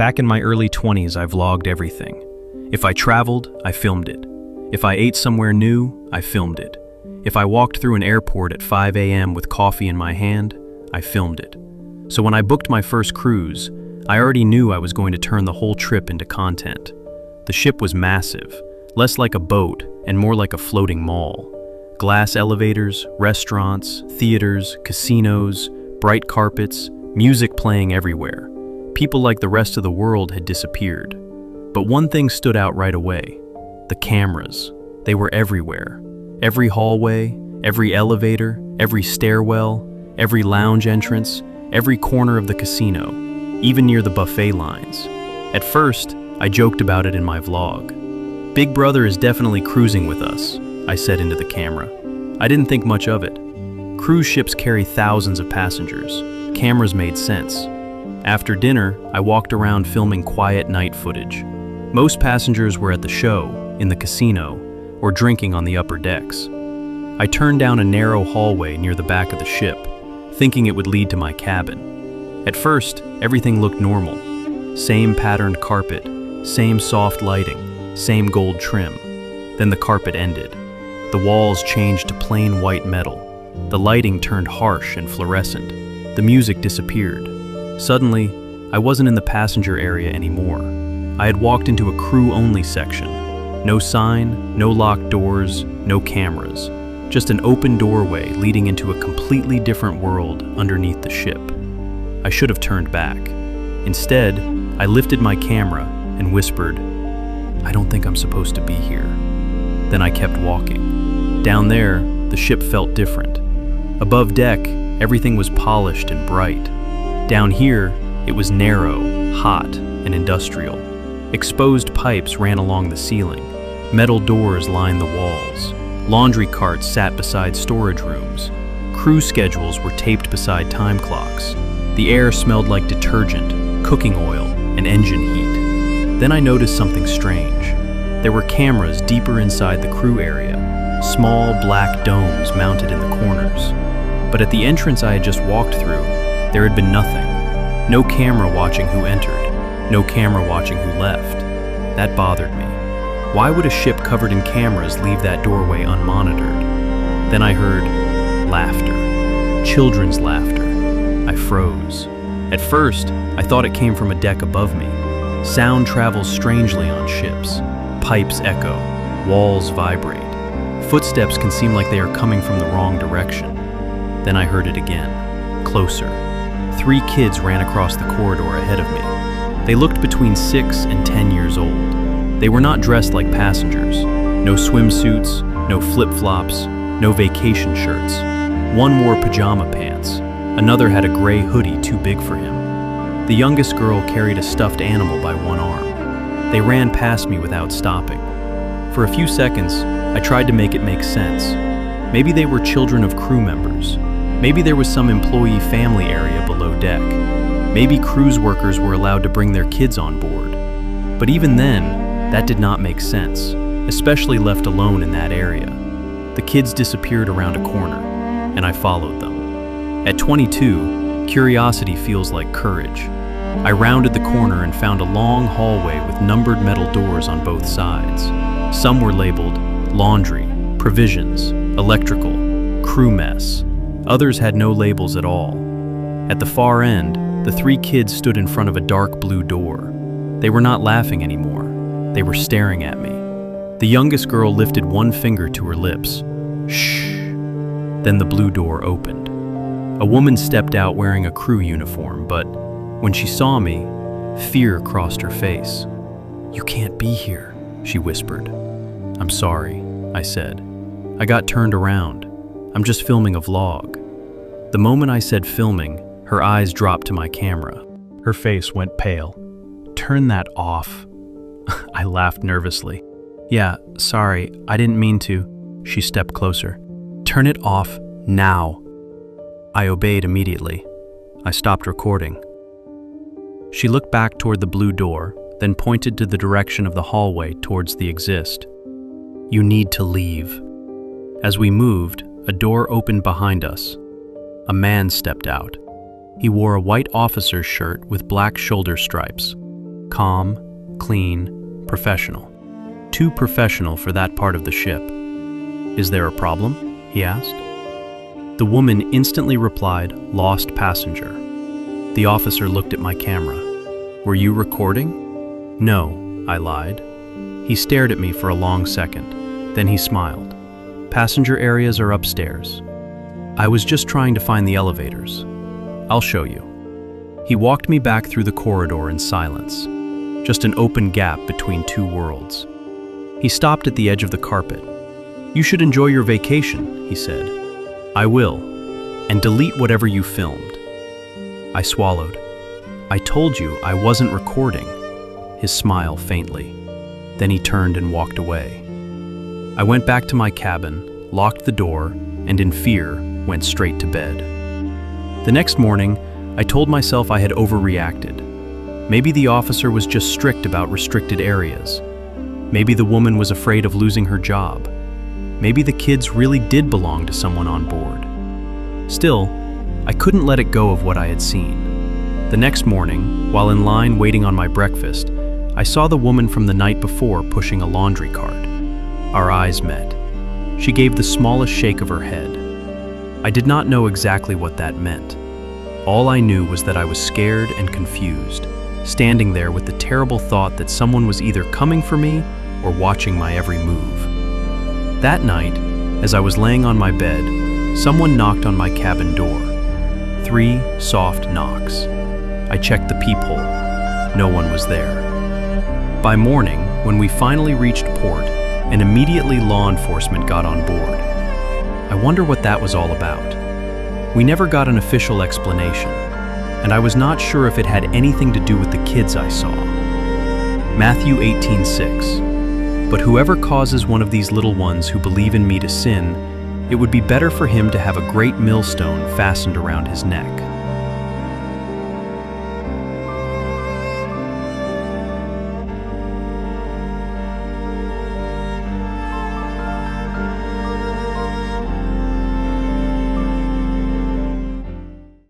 Back in my early 20s, I vlogged everything. If I traveled, I filmed it. If I ate somewhere new, I filmed it. If I walked through an airport at 5 a.m. with coffee in my hand, I filmed it. So when I booked my first cruise, I already knew I was going to turn the whole trip into content. The ship was massive, less like a boat and more like a floating mall. Glass elevators, restaurants, theaters, casinos, bright carpets, music playing everywhere. People like the rest of the world had disappeared. But one thing stood out right away: the cameras. They were everywhere. Every hallway, every elevator, every stairwell, every lounge entrance, every corner of the casino, even near the buffet lines. At first, I joked about it in my vlog. Big Brother is definitely cruising with us, I said into the camera. I didn't think much of it. Cruise ships carry thousands of passengers. Cameras made sense. After dinner, I walked around filming quiet night footage. Most passengers were at the show, in the casino, or drinking on the upper decks. I turned down a narrow hallway near the back of the ship, thinking it would lead to my cabin. At first, everything looked normal. Same patterned carpet, same soft lighting, same gold trim. Then the carpet ended. The walls changed to plain white metal. The lighting turned harsh and fluorescent. The music disappeared. Suddenly, I wasn't in the passenger area anymore. I had walked into a crew-only section. No sign, no locked doors, no cameras. Just an open doorway leading into a completely different world underneath the ship. I should have turned back. Instead, I lifted my camera and whispered, "I don't think I'm supposed to be here." Then I kept walking. Down there, the ship felt different. Above deck, everything was polished and bright. Down here, it was narrow, hot, and industrial. Exposed pipes ran along the ceiling. Metal doors lined the walls. Laundry carts sat beside storage rooms. Crew schedules were taped beside time clocks. The air smelled like detergent, cooking oil, and engine heat. Then I noticed something strange. There were cameras deeper inside the crew area, small black domes mounted in the corners. But at the entrance I had just walked through, there had been nothing. No camera watching who entered, no camera watching who left. That bothered me. Why would a ship covered in cameras leave that doorway unmonitored? Then I heard laughter, children's laughter. I froze. At first, I thought it came from a deck above me. Sound travels strangely on ships. Pipes echo, walls vibrate. Footsteps can seem like they are coming from the wrong direction. Then I heard it again, closer. 3 kids ran across the corridor ahead of me. They looked between 6 and 10 years old. They were not dressed like passengers. No swimsuits, no flip-flops, no vacation shirts. One wore pajama pants. Another had a gray hoodie too big for him. The youngest girl carried a stuffed animal by one arm. They ran past me without stopping. For a few seconds, I tried to make it make sense. Maybe they were children of crew members. Maybe there was some employee family area below deck. Maybe cruise workers were allowed to bring their kids on board. But even then, that did not make sense, especially left alone in that area. The kids disappeared around a corner, and I followed them. At 22, curiosity feels like courage. I rounded the corner and found a long hallway with numbered metal doors on both sides. Some were labeled laundry, provisions, electrical, crew mess. Others had no labels at all. At the far end, the 3 kids stood in front of a dark blue door. They were not laughing anymore. They were staring at me. The youngest girl lifted one finger to her lips. Shh. Then the blue door opened. A woman stepped out wearing a crew uniform, but when she saw me, fear crossed her face. "You can't be here," she whispered. "I'm sorry," I said. "I got turned around. I'm just filming a vlog." The moment I said filming, her eyes dropped to my camera. Her face went pale. "Turn that off." I laughed nervously. "Yeah, sorry, I didn't mean to." She stepped closer. "Turn it off now." I obeyed immediately. I stopped recording. She looked back toward the blue door, then pointed to the direction of the hallway towards the exist. "You need to leave." As we moved, a door opened behind us. A man stepped out. He wore a white officer's shirt with black shoulder stripes. calm, clean, professional. Too professional for that part of the ship. "Is there a problem?" he asked. The woman instantly replied, "Lost passenger." The officer looked at my camera. "Were you recording?" "No," I lied. He stared at me for a long second. Then he smiled. "Passenger areas are upstairs. I was just trying to find the elevators. I'll show you." He walked me back through the corridor in silence, just an open gap between two worlds. He stopped at the edge of the carpet. "You should enjoy your vacation," he said. "I will, and delete whatever you filmed." I swallowed. "I told you I wasn't recording." His smile faintly. Then he turned and walked away. I went back to my cabin, locked the door, and in fear, went straight to bed. The next morning, I told myself I had overreacted. Maybe the officer was just strict about restricted areas. Maybe the woman was afraid of losing her job. Maybe the kids really did belong to someone on board. Still, I couldn't let it go of what I had seen. The next morning, while in line waiting on my breakfast, I saw the woman from the night before pushing a laundry cart. Our eyes met. She gave the smallest shake of her head. I did not know exactly what that meant. All I knew was that I was scared and confused, standing there with the terrible thought that someone was either coming for me or watching my every move. That night, as I was laying on my bed, someone knocked on my cabin door. 3 soft knocks. I checked the peephole. No one was there. By morning, when we finally reached port, and immediately law enforcement got on board. I wonder what that was all about. We never got an official explanation, and I was not sure if it had anything to do with the kids I saw. Matthew 18:6. But whoever causes one of these little ones who believe in me to sin, it would be better for him to have a great millstone fastened around his neck.